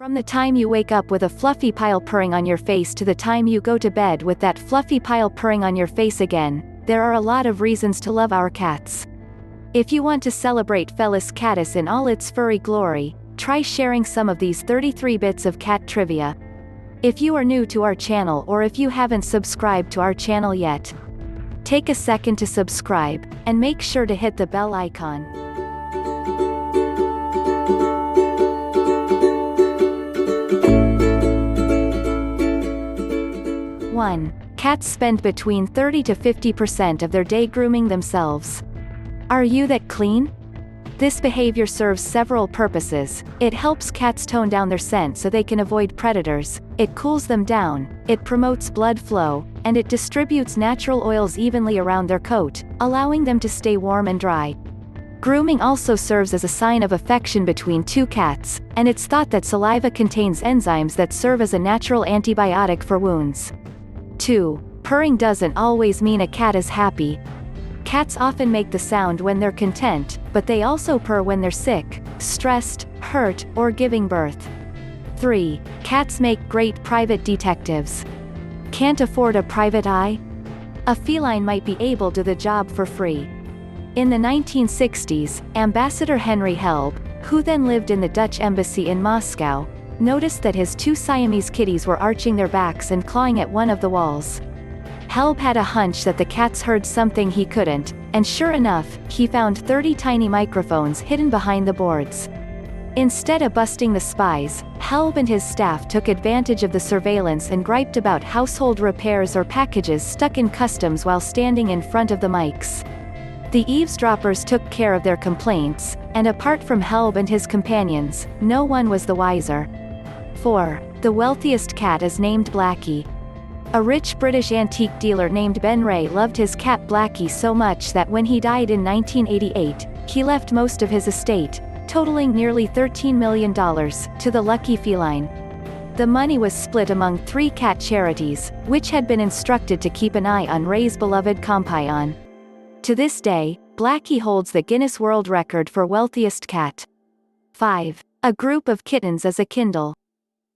From the time you wake up with a fluffy pile purring on your face to the time you go to bed with that fluffy pile purring on your face again, there are a lot of reasons to love our cats. If you want to celebrate Felis catus in all its furry glory, try sharing some of these 33 bits of cat trivia. If you are new to our channel or if you haven't subscribed to our channel yet, take a second to subscribe, and make sure to hit the bell icon. 1. Cats spend between 30 to 50% of their day grooming themselves. Are you that clean? This behavior serves several purposes. It helps cats tone down their scent so they can avoid predators, it cools them down, it promotes blood flow, and it distributes natural oils evenly around their coat, allowing them to stay warm and dry. Grooming also serves as a sign of affection between two cats, and it's thought that saliva contains enzymes that serve as a natural antibiotic for wounds. 2. Purring doesn't always mean a cat is happy. Cats often make the sound when they're content, but they also purr when they're sick, stressed, hurt, or giving birth. 3. Cats make great private detectives. Can't afford a private eye? A feline might be able to do the job for free. In the 1960s, Ambassador Henry Helb, who then lived in the Dutch embassy in Moscow, noticed that his two Siamese kitties were arching their backs and clawing at one of the walls. Helb had a hunch that the cats heard something he couldn't, and sure enough, he found 30 tiny microphones hidden behind the boards. Instead of busting the spies, Helb and his staff took advantage of the surveillance and griped about household repairs or packages stuck in customs while standing in front of the mics. The eavesdroppers took care of their complaints, and apart from Helb and his companions, no one was the wiser. 4. The wealthiest cat is named Blackie. A rich British antique dealer named Ben Ray loved his cat Blackie so much that when he died in 1988, he left most of his estate, totaling nearly $13 million, to the lucky feline. The money was split among 3 cat charities, which had been instructed to keep an eye on Ray's beloved companion. To this day, Blackie holds the Guinness World Record for wealthiest cat. 5. A group of kittens is a Kindle.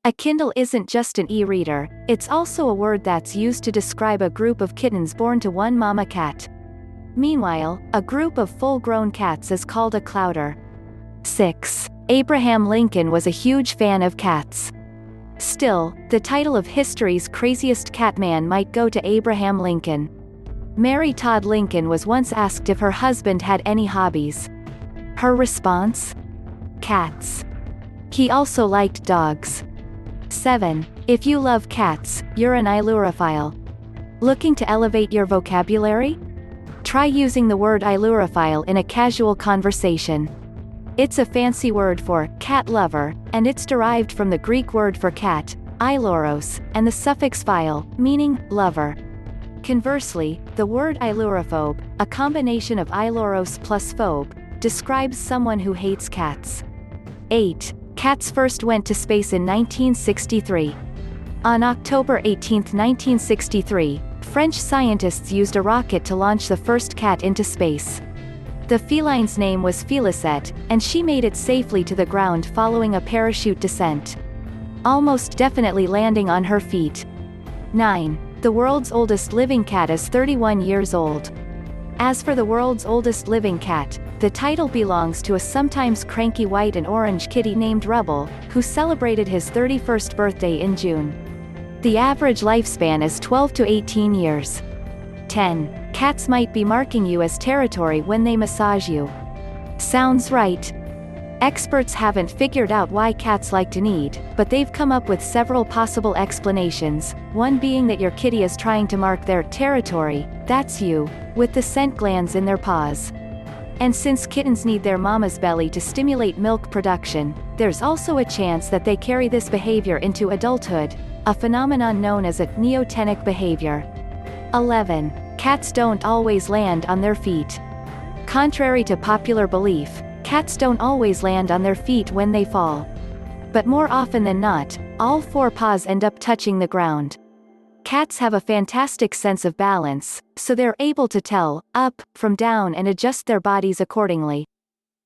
A Kindle isn't just an e-reader, it's also a word that's used to describe a group of kittens born to one mama cat. Meanwhile, a group of full-grown cats is called a clowder. 6. Abraham Lincoln was a huge fan of cats. Still, the title of history's craziest cat man might go to Abraham Lincoln. Mary Todd Lincoln was once asked if her husband had any hobbies. Her response? Cats. He also liked dogs. 7. If you love cats, you're an ailurophile. Looking to elevate your vocabulary? Try using the word ailurophile in a casual conversation. It's a fancy word for cat lover, and it's derived from the Greek word for cat, ailuros, and the suffix phile, meaning lover. Conversely, the word ailurophobe, a combination of ailuros plus phobe, describes someone who hates cats. 8. Cats first went to space in 1963. On October 18, 1963, French scientists used a rocket to launch the first cat into space. The feline's name was Felicette, and she made it safely to the ground following a parachute descent, almost definitely landing on her feet. 9. The world's oldest living cat is 31 years old. As for the world's oldest living cat, the title belongs to a sometimes cranky white and orange kitty named Rubble, who celebrated his 31st birthday in June. The average lifespan is 12 to 18 years. 10. Cats might be marking you as territory when they massage you. Sounds right. Experts haven't figured out why cats like to knead, but they've come up with several possible explanations, one being that your kitty is trying to mark their territory, that's you, with the scent glands in their paws. And since kittens need their mama's belly to stimulate milk production, there's also a chance that they carry this behavior into adulthood, a phenomenon known as a neotenic behavior. 11. Cats don't always land on their feet. Contrary to popular belief, cats don't always land on their feet when they fall. But more often than not, all 4 paws end up touching the ground. Cats have a fantastic sense of balance, so they're able to tell up from down and adjust their bodies accordingly.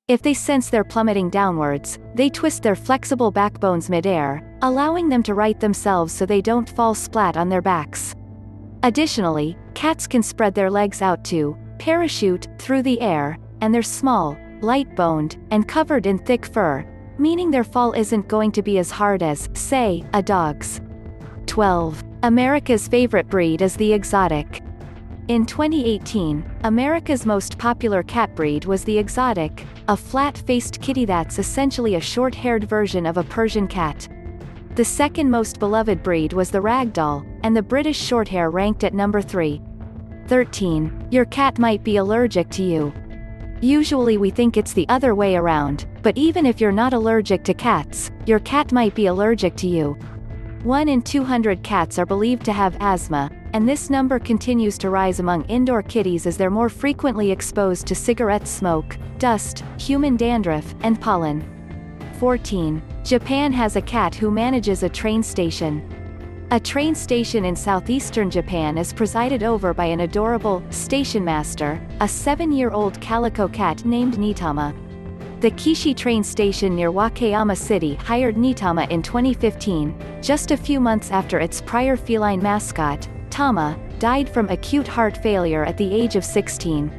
If they sense they're plummeting downwards, they twist their flexible backbones mid-air, allowing them to right themselves so they don't fall splat on their backs. Additionally, cats can spread their legs out to parachute through the air, and they're small, light-boned, and covered in thick fur, meaning their fall isn't going to be as hard as, say, a dog's. 12. America's favorite breed is the exotic. In 2018, America's most popular cat breed was the exotic, a flat-faced kitty that's essentially a short-haired version of a Persian cat. The second most beloved breed was the ragdoll, and the British Shorthair ranked at number 3. 13. Your cat might be allergic to you. Usually we think it's the other way around, but even if you're not allergic to cats, your cat might be allergic to you. 1 in 200 cats are believed to have asthma, and this number continues to rise among indoor kitties as they're more frequently exposed to cigarette smoke, dust, human dandruff, and pollen. 14. Japan has a cat who manages a train station. A train station in southeastern Japan is presided over by an adorable station master, a 7-year-old calico cat named Nitama. The Kishi train station near Wakayama City hired Nitama in 2015, just a few months after its prior feline mascot, Tama, died from acute heart failure at the age of 16.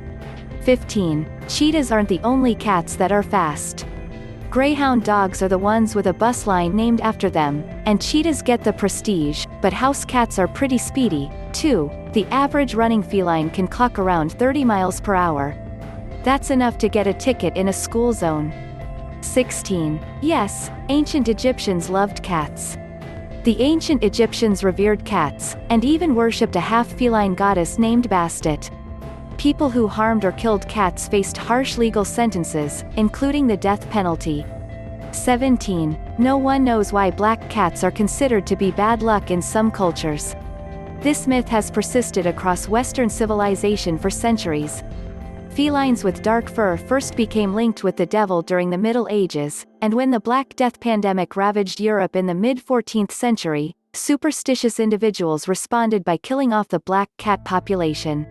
15. Cheetahs aren't the only cats that are fast. Greyhound dogs are the ones with a bus line named after them, and cheetahs get the prestige, but house cats are pretty speedy, too. The average running feline can clock around 30 miles per hour. That's enough to get a ticket in a school zone. 16. Yes, ancient Egyptians loved cats. The ancient Egyptians revered cats, and even worshipped a half-feline goddess named Bastet. People who harmed or killed cats faced harsh legal sentences, including the death penalty. 17. No one knows why black cats are considered to be bad luck in some cultures. This myth has persisted across Western civilization for centuries. Felines with dark fur first became linked with the devil during the Middle Ages, and when the Black Death pandemic ravaged Europe in the mid-14th century, superstitious individuals responded by killing off the black cat population.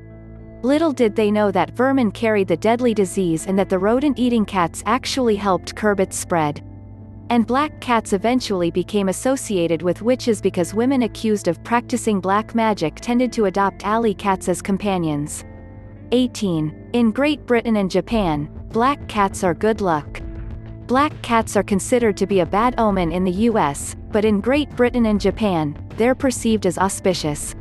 Little did they know that vermin carried the deadly disease and that the rodent-eating cats actually helped curb its spread. And black cats eventually became associated with witches because women accused of practicing black magic tended to adopt alley cats as companions. 18. In Great Britain and Japan, black cats are good luck. Black cats are considered to be a bad omen in the US, but in Great Britain and Japan, they're perceived as auspicious.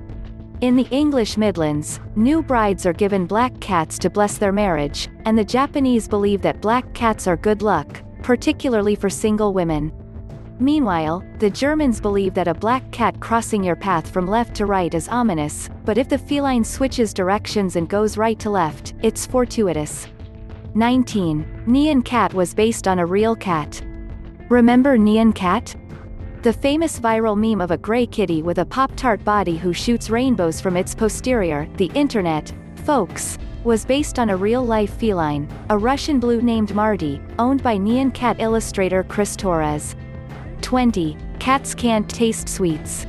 In the English Midlands, new brides are given black cats to bless their marriage, and the Japanese believe that black cats are good luck, particularly for single women. Meanwhile, the Germans believe that a black cat crossing your path from left to right is ominous, but if the feline switches directions and goes right to left, it's fortuitous. 19. Nyan Cat was based on a real cat. Remember Nyan Cat? The famous viral meme of a gray kitty with a Pop-Tart body who shoots rainbows from its posterior, the internet, folks, was based on a real-life feline, a Russian blue named Marty, owned by Nyan Cat illustrator Chris Torres. 20. Cats can't taste sweets.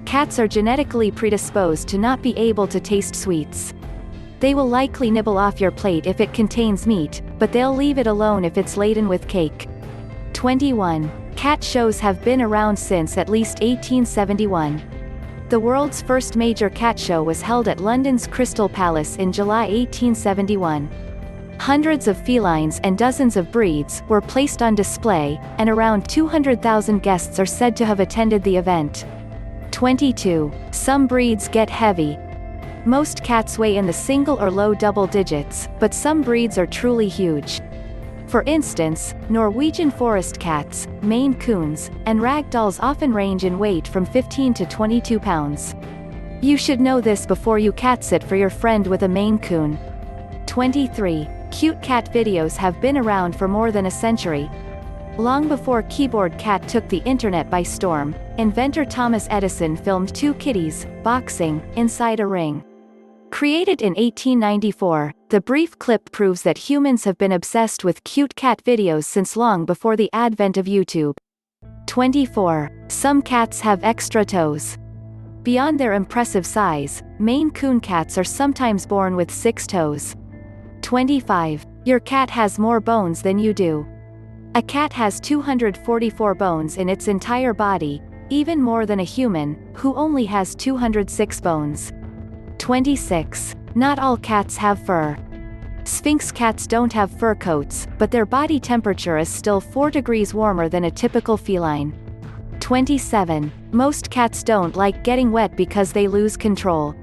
Cats are genetically predisposed to not be able to taste sweets. They will likely nibble off your plate if it contains meat, but they'll leave it alone if it's laden with cake. 21. Cat shows have been around since at least 1871. The world's first major cat show was held at London's Crystal Palace in July 1871. Hundreds of felines and dozens of breeds were placed on display, and around 200,000 guests are said to have attended the event. 22. Some breeds get heavy. Most cats weigh in the single or low double digits, but some breeds are truly huge. For instance, Norwegian forest cats, Maine Coons, and ragdolls often range in weight from 15 to 22 pounds. You should know this before you cat sit for your friend with a Maine Coon. 23. Cute cat videos have been around for more than a century. Long before Keyboard Cat took the internet by storm, inventor Thomas Edison filmed 2 kitties, boxing, inside a ring. Created in 1894, the brief clip proves that humans have been obsessed with cute cat videos since long before the advent of YouTube. 24. Some cats have extra toes. Beyond their impressive size, Maine Coon cats are sometimes born with 6 toes. 25. Your cat has more bones than you do. A cat has 244 bones in its entire body, even more than a human, who only has 206 bones. 26. Not all cats have fur. Sphinx cats don't have fur coats, but their body temperature is still 4 degrees warmer than a typical feline. 27. Most cats don't like getting wet because they lose control.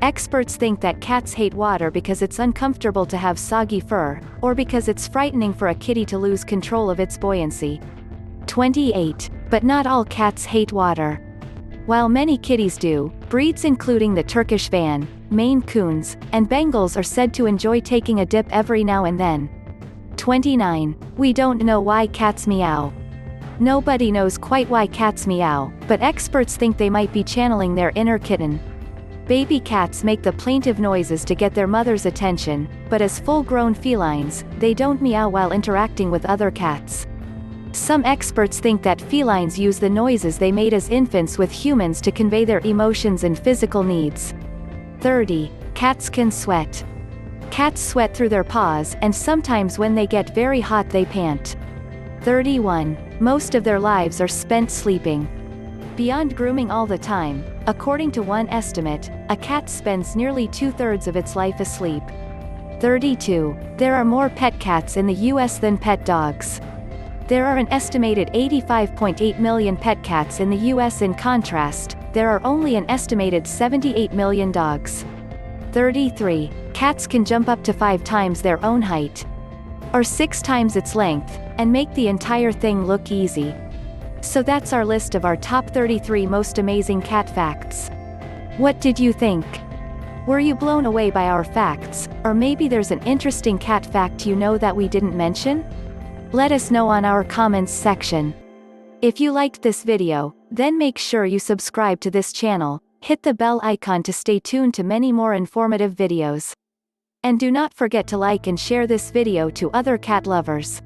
Experts think that cats hate water because it's uncomfortable to have soggy fur, or because it's frightening for a kitty to lose control of its buoyancy. 28. But not all cats hate water. While many kitties do, breeds including the Turkish Van, Maine Coons, and Bengals are said to enjoy taking a dip every now and then. 29. We don't know why cats meow. Nobody knows quite why cats meow, but experts think they might be channeling their inner kitten. Baby cats make the plaintive noises to get their mother's attention, but as full-grown felines, they don't meow while interacting with other cats. Some experts think that felines use the noises they made as infants with humans to convey their emotions and physical needs. 30. Cats can sweat. Cats sweat through their paws, and sometimes when they get very hot they pant. 31. Most of their lives are spent sleeping. Beyond grooming all the time, according to one estimate, a cat spends nearly 2/3 of its life asleep. 32. There are more pet cats in the US than pet dogs. There are an estimated 85.8 million pet cats in the US. In contrast, there are only an estimated 78 million dogs. 33. Cats can jump up to 5 times their own height, or 6 times its length, and make the entire thing look easy. So that's our list of our top 33 most amazing cat facts. What did you think? Were you blown away by our facts, or maybe there's an interesting cat fact you know that we didn't mention? Let us know on our comments section. If you liked this video, then make sure you subscribe to this channel, hit the bell icon to stay tuned to many more informative videos. And do not forget to like and share this video to other cat lovers.